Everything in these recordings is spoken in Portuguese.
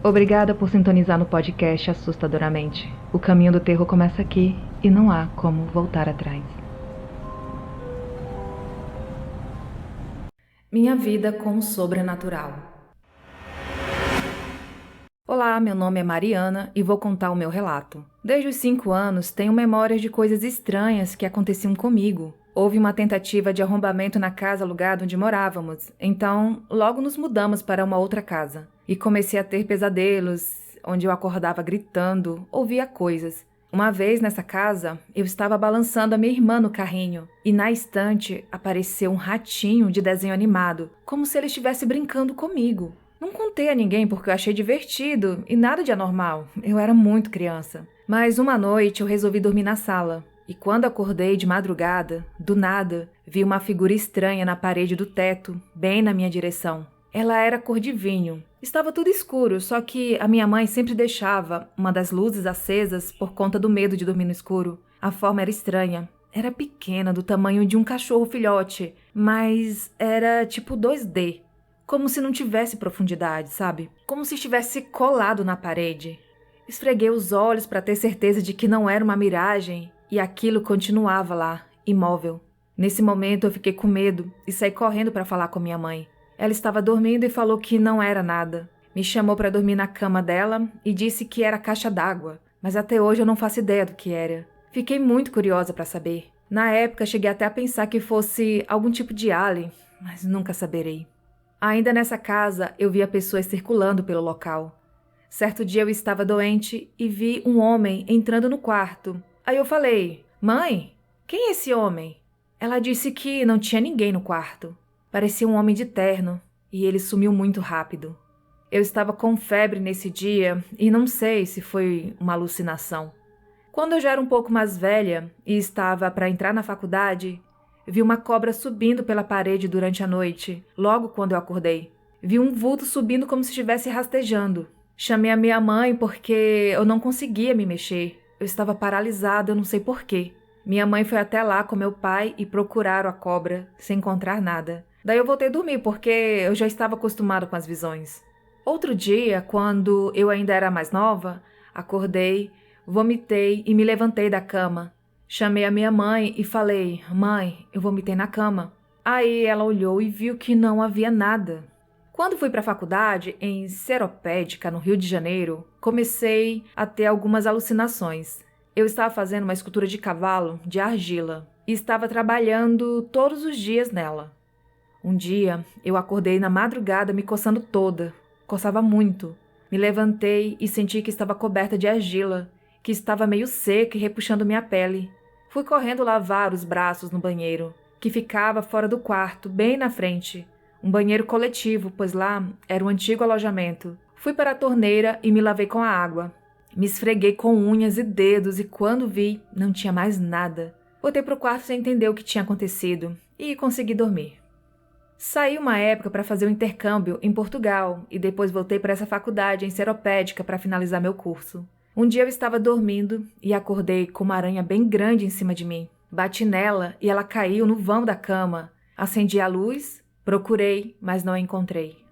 Obrigada por sintonizar no podcast Assustadoramente. O caminho do terror começa aqui e não há como voltar atrás. Minha vida com o sobrenatural. Olá, meu nome é Mariana e vou contar o meu relato. Desde os 5 anos, tenho memórias de coisas estranhas que aconteciam comigo. Houve uma tentativa de arrombamento na casa alugada onde morávamos, então logo nos mudamos para uma outra casa. E comecei a ter pesadelos, onde eu acordava gritando, ouvia coisas. Uma vez nessa casa, eu estava balançando a minha irmã no carrinho e na estante apareceu um ratinho de desenho animado, como se ele estivesse brincando comigo. Não contei a ninguém porque eu achei divertido e nada de anormal, eu era muito criança. Mas uma noite eu resolvi dormir na sala. E quando acordei de madrugada, do nada, vi uma figura estranha na parede do teto, bem na minha direção. Ela era cor de vinho. Estava tudo escuro, só que a minha mãe sempre deixava uma das luzes acesas por conta do medo de dormir no escuro. A forma era estranha. Era pequena, do tamanho de um cachorro filhote, mas era tipo 2D. Como se não tivesse profundidade, sabe? Como se estivesse colado na parede. Esfreguei os olhos para ter certeza de que não era uma miragem e aquilo continuava lá, imóvel. Nesse momento eu fiquei com medo e saí correndo para falar com minha mãe. Ela estava dormindo e falou que não era nada. Me chamou para dormir na cama dela e disse que era caixa d'água, mas até hoje eu não faço ideia do que era. Fiquei muito curiosa para saber. Na época cheguei até a pensar que fosse algum tipo de alien, mas nunca saberei. Ainda nessa casa, eu via pessoas circulando pelo local. Certo dia eu estava doente e vi um homem entrando no quarto. Aí eu falei, mãe, quem é esse homem? Ela disse que não tinha ninguém no quarto. Parecia um homem de terno e ele sumiu muito rápido. Eu estava com febre nesse dia e não sei se foi uma alucinação. Quando eu já era um pouco mais velha e estava para entrar na faculdade, vi uma cobra subindo pela parede durante a noite, logo quando eu acordei. Vi um vulto subindo como se estivesse rastejando. Chamei a minha mãe porque eu não conseguia me mexer. Eu estava paralisada, eu não sei porquê. Minha mãe foi até lá com meu pai e procuraram a cobra, sem encontrar nada. Daí eu voltei a dormir porque eu já estava acostumada com as visões. Outro dia, quando eu ainda era mais nova, acordei, vomitei e me levantei da cama. Chamei a minha mãe e falei, mãe, eu vomitei na cama. Aí ela olhou e viu que não havia nada. Quando fui para a faculdade, em Seropédica, no Rio de Janeiro, comecei a ter algumas alucinações. Eu estava fazendo uma escultura de cavalo de argila e estava trabalhando todos os dias nela. Um dia, eu acordei na madrugada me coçando toda. Coçava muito. Me levantei e senti que estava coberta de argila, que estava meio seca e repuxando minha pele. Fui correndo lavar os braços no banheiro, que ficava fora do quarto, bem na frente. Um banheiro coletivo, pois lá era um antigo alojamento. Fui para a torneira e me lavei com a água. Me esfreguei com unhas e dedos e quando vi, não tinha mais nada. Voltei para o quarto sem entender o que tinha acontecido e consegui dormir. Saí uma época para fazer um intercâmbio em Portugal e depois voltei para essa faculdade em Seropédica para finalizar meu curso. Um dia eu estava dormindo e acordei com uma aranha bem grande em cima de mim. Bati nela e ela caiu no vão da cama. Acendi a luz, procurei, mas não a encontrei.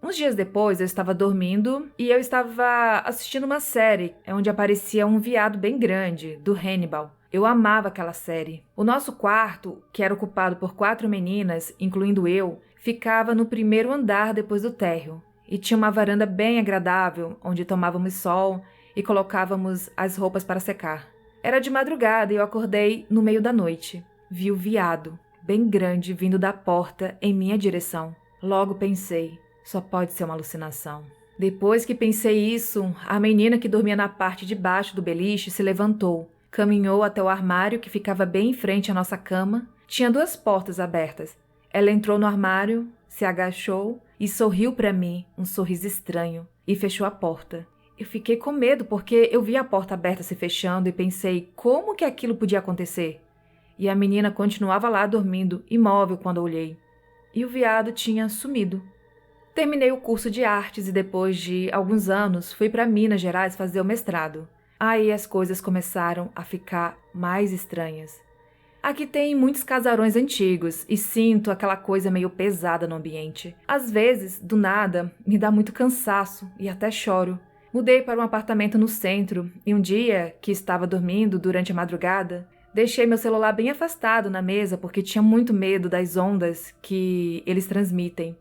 Uns dias depois eu estava dormindo e eu estava assistindo uma série onde aparecia um veado bem grande, do Hannibal. Eu amava aquela série. O nosso quarto, que era ocupado por 4 meninas, incluindo eu, ficava no primeiro andar depois do térreo. E tinha uma varanda bem agradável, onde tomávamos sol e colocávamos as roupas para secar. Era de madrugada e eu acordei no meio da noite. Vi o veado, bem grande, vindo da porta em minha direção. Logo pensei, só pode ser uma alucinação. Depois que pensei isso, a menina que dormia na parte de baixo do beliche se levantou. Caminhou até o armário que ficava bem em frente à nossa cama. Tinha 2 portas abertas. Ela entrou no armário, se agachou e sorriu para mim, um sorriso estranho, e fechou a porta. Eu fiquei com medo porque eu vi a porta aberta se fechando e pensei como que aquilo podia acontecer. E a menina continuava lá dormindo, imóvel quando eu olhei. E o veado tinha sumido. Terminei o curso de artes e depois de alguns anos fui para Minas Gerais fazer o mestrado. Aí as coisas começaram a ficar mais estranhas. Aqui tem muitos casarões antigos e sinto aquela coisa meio pesada no ambiente. Às vezes, do nada, me dá muito cansaço e até choro. Mudei para um apartamento no centro e um dia, que estava dormindo durante a madrugada, deixei meu celular bem afastado na mesa porque tinha muito medo das ondas que eles transmitem.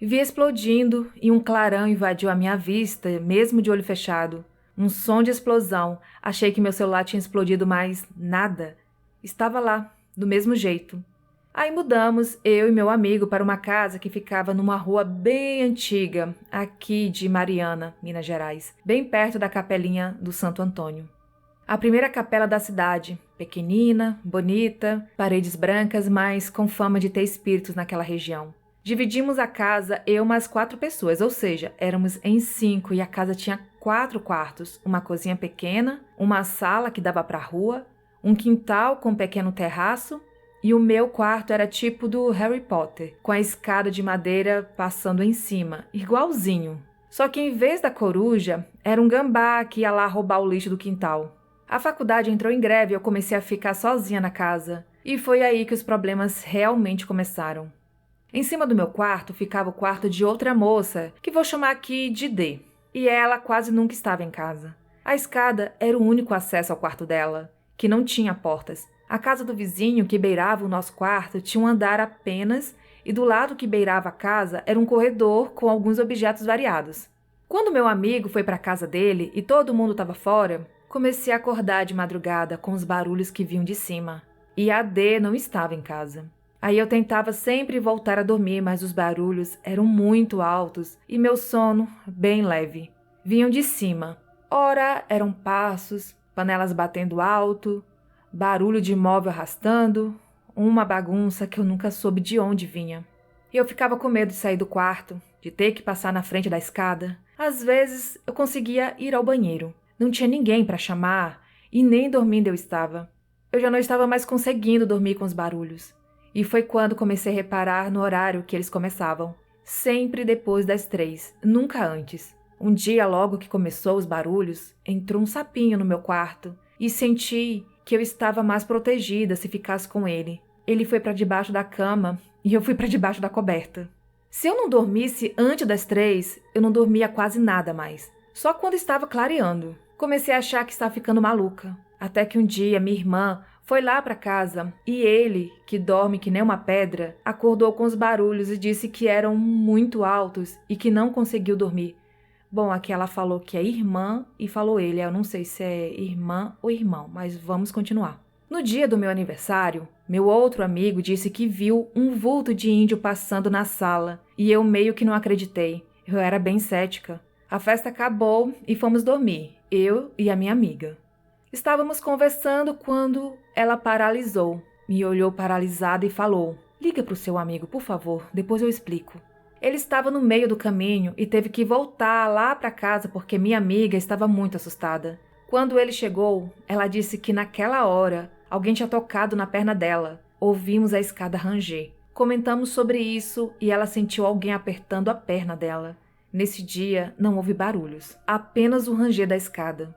Vi explodindo e um clarão invadiu a minha vista, mesmo de olho fechado. Um som de explosão. Achei que meu celular tinha explodido, mas nada. Estava lá, do mesmo jeito. Aí mudamos, eu e meu amigo, para uma casa que ficava numa rua bem antiga, aqui de Mariana, Minas Gerais, bem perto da capelinha do Santo Antônio. A primeira capela da cidade, pequenina, bonita, paredes brancas, mas com fama de ter espíritos naquela região. Dividimos a casa, eu mais 4 pessoas, ou seja, éramos em 5 e a casa tinha 4 quartos, uma cozinha pequena, uma sala que dava para a rua, um quintal com um pequeno terraço e o meu quarto era tipo do Harry Potter, com a escada de madeira passando em cima, igualzinho. Só que em vez da coruja, era um gambá que ia lá roubar o lixo do quintal. A faculdade entrou em greve e eu comecei a ficar sozinha na casa. E foi aí que os problemas realmente começaram. Em cima do meu quarto ficava o quarto de outra moça, que vou chamar aqui de D. E ela quase nunca estava em casa. A escada era o único acesso ao quarto dela, que não tinha portas. A casa do vizinho, que beirava o nosso quarto, tinha um andar apenas e do lado que beirava a casa era um corredor com alguns objetos variados. Quando meu amigo foi para a casa dele e todo mundo estava fora, comecei a acordar de madrugada com os barulhos que vinham de cima. E a D não estava em casa. Aí eu tentava sempre voltar a dormir, mas os barulhos eram muito altos e meu sono bem leve. Vinham de cima. Ora eram passos, panelas batendo alto, barulho de móvel arrastando, uma bagunça que eu nunca soube de onde vinha. E eu ficava com medo de sair do quarto, de ter que passar na frente da escada. Às vezes eu conseguia ir ao banheiro. Não tinha ninguém para chamar e nem dormindo eu estava. Eu já não estava mais conseguindo dormir com os barulhos. E foi quando comecei a reparar no horário que eles começavam. Sempre depois das 3, nunca antes. Um dia, logo que começou os barulhos, entrou um sapinho no meu quarto e senti que eu estava mais protegida se ficasse com ele. Ele foi para debaixo da cama e eu fui para debaixo da coberta. Se eu não dormisse antes das 3, eu não dormia quase nada mais. Só quando estava clareando. Comecei a achar que estava ficando maluca. Até que um dia minha irmã foi lá para casa e ele, que dorme que nem uma pedra, acordou com os barulhos e disse que eram muito altos e que não conseguiu dormir. Bom, aqui ela falou que é irmã e falou ele. Eu não sei se é irmã ou irmão, mas vamos continuar. No dia do meu aniversário, meu outro amigo disse que viu um vulto de índio passando na sala e eu meio que não acreditei. Eu era bem cética. A festa acabou e fomos dormir, eu e a minha amiga. Estávamos conversando quando ela paralisou, me olhou paralisada e falou: "Liga para o seu amigo, por favor, depois eu explico." Ele estava no meio do caminho e teve que voltar lá para casa porque minha amiga estava muito assustada. Quando ele chegou, ela disse que naquela hora alguém tinha tocado na perna dela. Ouvimos a escada ranger. Comentamos sobre isso e ela sentiu alguém apertando a perna dela. Nesse dia não houve barulhos, apenas o ranger da escada.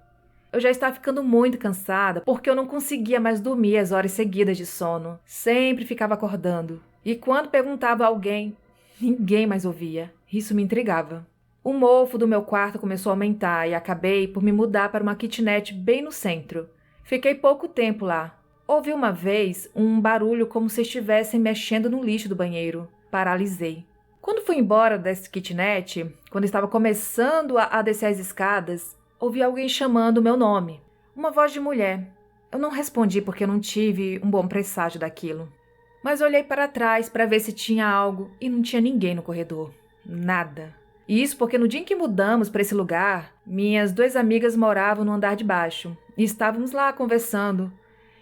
Eu já estava ficando muito cansada porque eu não conseguia mais dormir as horas seguidas de sono. Sempre ficava acordando. E quando perguntava a alguém, ninguém mais ouvia. Isso me intrigava. O mofo do meu quarto começou a aumentar e acabei por me mudar para uma kitnet bem no centro. Fiquei pouco tempo lá. Ouvi uma vez um barulho como se estivessem mexendo no lixo do banheiro. Paralisei. Quando fui embora dessa kitnet, quando estava começando a descer as escadas, ouvi alguém chamando o meu nome. Uma voz de mulher. Eu não respondi porque eu não tive um bom presságio daquilo. Mas olhei para trás para ver se tinha algo e não tinha ninguém no corredor. Nada. E isso porque no dia em que mudamos para esse lugar, minhas 2 amigas moravam no andar de baixo e estávamos lá conversando.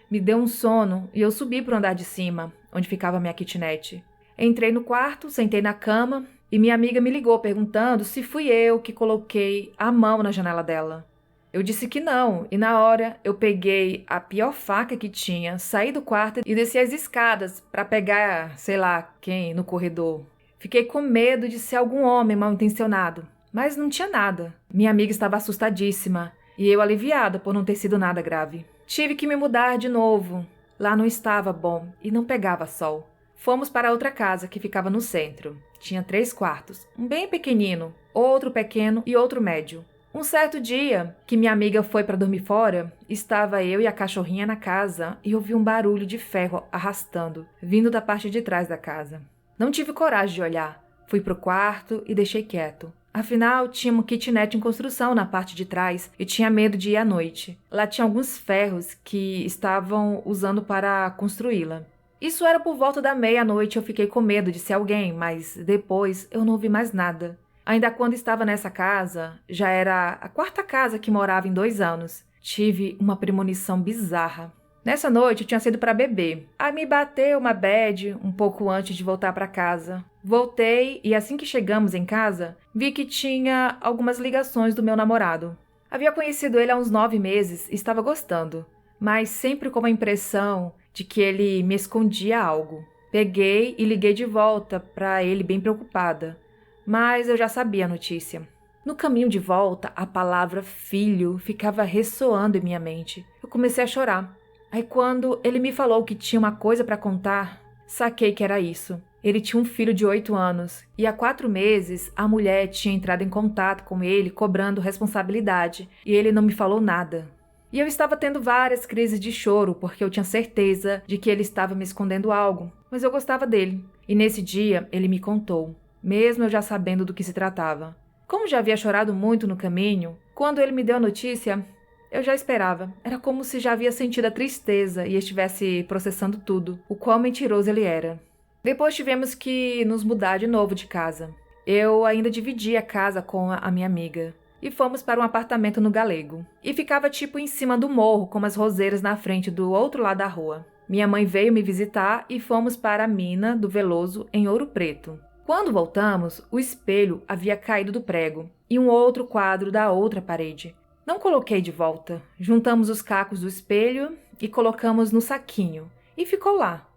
Me deu um sono e eu subi para o andar de cima, onde ficava a minha kitnet. Entrei no quarto, sentei na cama e minha amiga me ligou perguntando se fui eu que coloquei a mão na janela dela. Eu disse que não, e na hora eu peguei a pior faca que tinha, saí do quarto e desci as escadas para pegar, sei lá, quem no corredor. Fiquei com medo de ser algum homem mal intencionado, mas não tinha nada. Minha amiga estava assustadíssima e eu aliviada por não ter sido nada grave. Tive que me mudar de novo. Lá não estava bom e não pegava sol. Fomos para outra casa que ficava no centro. Tinha 3 quartos, um bem pequenino, outro pequeno e outro médio. Um certo dia, que minha amiga foi para dormir fora, estava eu e a cachorrinha na casa e ouvi um barulho de ferro arrastando, vindo da parte de trás da casa. Não tive coragem de olhar. Fui pro quarto e deixei quieto. Afinal, tinha uma kitnet em construção na parte de trás e tinha medo de ir à noite. Lá tinha alguns ferros que estavam usando para construí-la. Isso era por volta da meia-noite, eu fiquei com medo de ser alguém, mas depois eu não ouvi mais nada. Ainda quando estava nessa casa, já era a 4ª casa que morava em 2 anos. Tive uma premonição bizarra. Nessa noite eu tinha saído para beber. Aí me bateu uma bad um pouco antes de voltar para casa. Voltei e assim que chegamos em casa, vi que tinha algumas ligações do meu namorado. Havia conhecido ele há uns 9 meses e estava gostando, mas sempre com a impressão de que ele me escondia algo. Peguei e liguei de volta para ele bem preocupada, mas eu já sabia a notícia. No caminho de volta, a palavra filho ficava ressoando em minha mente. Eu comecei a chorar. Aí quando ele me falou que tinha uma coisa para contar, saquei que era isso. Ele tinha um filho de 8 anos e há 4 meses a mulher tinha entrado em contato com ele cobrando responsabilidade e ele não me falou nada. E eu estava tendo várias crises de choro porque eu tinha certeza de que ele estava me escondendo algo, mas eu gostava dele. E nesse dia ele me contou, mesmo eu já sabendo do que se tratava. Como já havia chorado muito no caminho, quando ele me deu a notícia, eu já esperava. Era como se já havia sentido a tristeza e estivesse processando tudo, o quão mentiroso ele era. Depois tivemos que nos mudar de novo de casa. Eu ainda dividia a casa com a minha amiga. E fomos para um apartamento no Galego. E ficava tipo em cima do morro, com umas roseiras na frente do outro lado da rua. Minha mãe veio me visitar e fomos para a mina do Veloso em Ouro Preto. Quando voltamos, o espelho havia caído do prego e um outro quadro da outra parede. Não coloquei de volta. Juntamos os cacos do espelho e colocamos no saquinho. E ficou lá.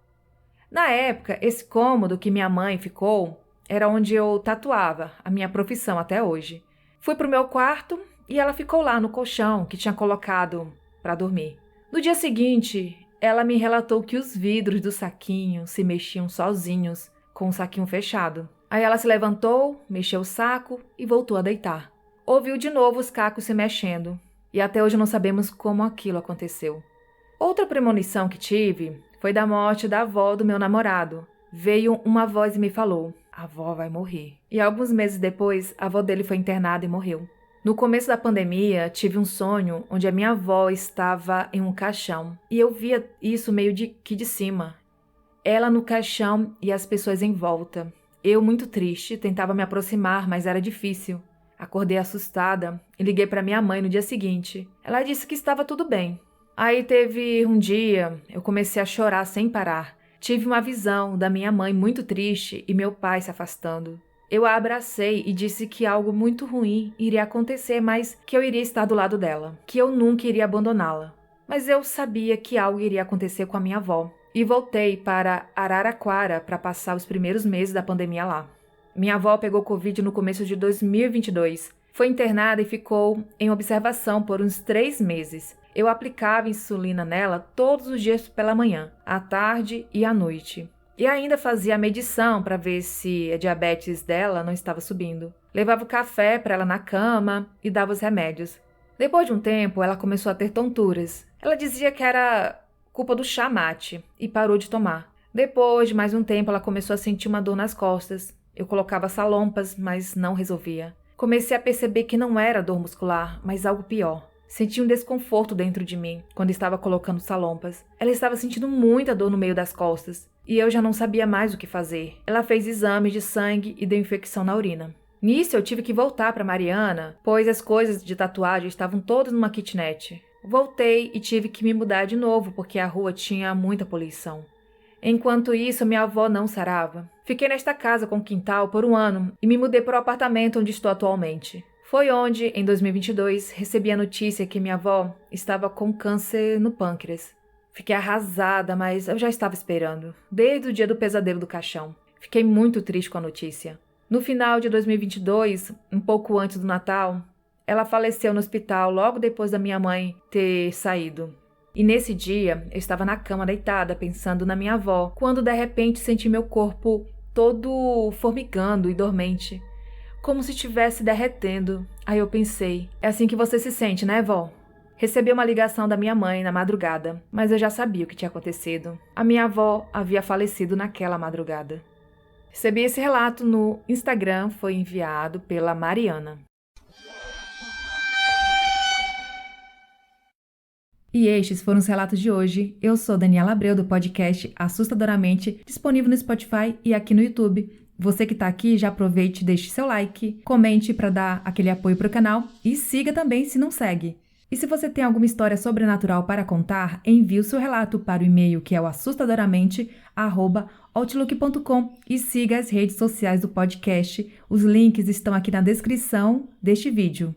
Na época, esse cômodo que minha mãe ficou era onde eu tatuava, a minha profissão até hoje. Fui pro meu quarto e ela ficou lá no colchão que tinha colocado para dormir. No dia seguinte, ela me relatou que os vidros do saquinho se mexiam sozinhos, com o saquinho fechado. Aí ela se levantou, mexeu o saco e voltou a deitar. Ouviu de novo os cacos se mexendo, e até hoje não sabemos como aquilo aconteceu. Outra premonição que tive foi da morte da avó do meu namorado. Veio uma voz e me falou, a avó vai morrer. E alguns meses depois, a avó dele foi internada e morreu. No começo da pandemia, tive um sonho onde a minha avó estava em um caixão, e eu via isso meio que de cima. Ela no caixão e as pessoas em volta. Eu, muito triste, tentava me aproximar, mas era difícil. Acordei assustada e liguei para minha mãe no dia seguinte. Ela disse que estava tudo bem. Aí teve um dia, eu comecei a chorar sem parar. Tive uma visão da minha mãe muito triste e meu pai se afastando. Eu a abracei e disse que algo muito ruim iria acontecer, mas que eu iria estar do lado dela, que eu nunca iria abandoná-la. Mas eu sabia que algo iria acontecer com a minha avó. E voltei para Araraquara para passar os primeiros meses da pandemia lá. Minha avó pegou Covid no começo de 2022. Foi internada e ficou em observação por uns 3 meses. Eu aplicava insulina nela todos os dias pela manhã, à tarde e à noite. E ainda fazia a medição para ver se a diabetes dela não estava subindo. Levava o café para ela na cama e dava os remédios. Depois de um tempo, ela começou a ter tonturas. Ela dizia que era culpa do chá mate e parou de tomar. Depois de mais um tempo, ela começou a sentir uma dor nas costas. Eu colocava salompas, mas não resolvia. Comecei a perceber que não era dor muscular, mas algo pior. Senti um desconforto dentro de mim quando estava colocando salompas. Ela estava sentindo muita dor no meio das costas e eu já não sabia mais o que fazer. Ela fez exames de sangue e deu infecção na urina. Nisso eu tive que voltar para Mariana, pois as coisas de tatuagem estavam todas numa kitnet. Voltei e tive que me mudar de novo porque a rua tinha muita poluição. Enquanto isso, minha avó não sarava. Fiquei nesta casa com quintal por 1 ano e me mudei para o apartamento onde estou atualmente. Foi onde, em 2022, recebi a notícia que minha avó estava com câncer no pâncreas. Fiquei arrasada, mas eu já estava esperando, desde o dia do pesadelo do caixão. Fiquei muito triste com a notícia. No final de 2022, um pouco antes do Natal, ela faleceu no hospital logo depois da minha mãe ter saído. E nesse dia, eu estava na cama deitada, pensando na minha avó, quando de repente senti meu corpo todo formigando e dormente, como se estivesse derretendo. Aí eu pensei, é assim que você se sente, né, vó? Recebi uma ligação da minha mãe na madrugada, mas eu já sabia o que tinha acontecido. A minha avó havia falecido naquela madrugada. Recebi esse relato no Instagram, foi enviado pela Mariana. E estes foram os relatos de hoje. Eu sou Daniela Abreu, do podcast Assustadoramente, disponível no Spotify e aqui no YouTube. Você que está aqui, já aproveite e deixe seu like, comente para dar aquele apoio para o canal e siga também se não segue. E se você tem alguma história sobrenatural para contar, envie o seu relato para o e-mail que é o assustadoramente@outlook.com e siga as redes sociais do podcast. Os links estão aqui na descrição deste vídeo.